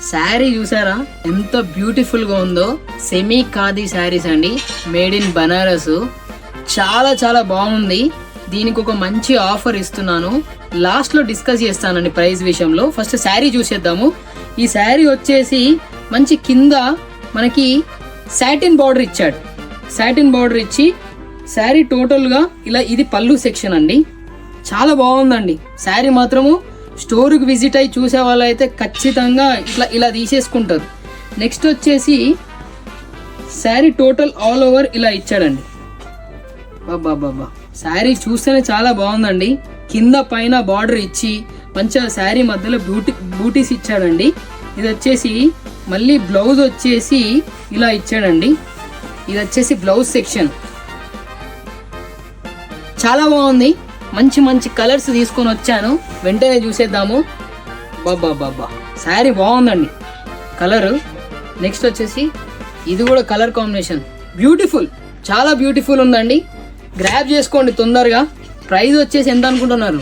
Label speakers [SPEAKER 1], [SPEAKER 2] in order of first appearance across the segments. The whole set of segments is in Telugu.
[SPEAKER 1] శారీ చూసారా ఎంత బ్యూటిఫుల్ గా ఉందో. సెమీ ఖాదీ శారీస్ అండి, మేడ్ ఇన్ బనారస్. చాలా చాలా బాగుంది. దీనికి ఒక మంచి ఆఫర్ ఇస్తున్నాను, లాస్ట్ లో డిస్కస్ చేస్తానండి ప్రైస్ విషయంలో. ఫస్ట్ శారీ చూసేద్దాము. ఈ శారీ వచ్చేసి మంచి కింద మనకి సాటిన్ బార్డర్ ఇచ్చాడు. సాటిన్ బార్డర్ ఇచ్చి శారీ టోటల్ గా ఇలా, ఇది పళ్ళు సెక్షన్ అండి. చాలా బాగుందండి శారీ మాత్రము. స్టోర్కి విజిట్ అయ్యి చూసే వాళ్ళు అయితే ఖచ్చితంగా ఇలా తీసేసుకుంటారు. నెక్స్ట్ వచ్చేసి శారీ టోటల్ ఆల్ ఓవర్ ఇలా ఇచ్చాడండి. బాబా శారీ చూస్తేనే చాలా బాగుందండి. కింద పైన బార్డర్ ఇచ్చి మంచిగా శారీ మధ్యలో బూటీస్ ఇచ్చాడండి. ఇది వచ్చేసి మళ్ళీ బ్లౌజ్ వచ్చేసి ఇలా ఇచ్చాడండి. ఇది వచ్చేసి బ్లౌజ్ సెక్షన్. చాలా బాగుంది. మంచి మంచి కలర్స్ తీసుకొని వచ్చాను, వెంటనే చూసేద్దాము. బాబా శారీ బాగుందండి కలరు. నెక్స్ట్ వచ్చేసి ఇది కూడా కలర్ కాంబినేషన్ బ్యూటిఫుల్, చాలా బ్యూటిఫుల్ ఉందండి. గ్రాబ్ చేసుకోండి తొందరగా. ప్రైస్ వచ్చేసి ఎంత అనుకుంటున్నారు?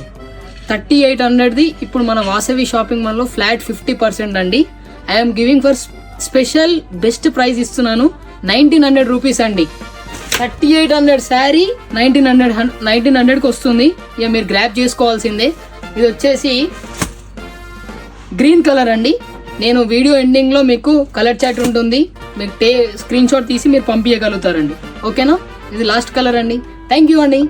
[SPEAKER 1] 3800ది ఇప్పుడు మన వాసవి షాపింగ్ మాల్లో ఫ్లాట్ 50% అండి. I'm giving for special best price ఇస్తున్నాను, 1900 రూపీస్ అండి. 3800 శారీ 1900కి వస్తుంది. ఇక మీరు గ్రాబ్ చేసుకోవాల్సిందే. ఇది వచ్చేసి గ్రీన్ కలర్ అండి. నేను వీడియో ఎండింగ్లో మీకు కలర్ చార్ట్ ఉంటుంది, మీకు స్క్రీన్ షాట్ తీసి మీరు పంపించగలుగుతారండి. ఓకేనా? ఇది లాస్ట్ కలర్ అండి. థ్యాంక్ యూ అండి.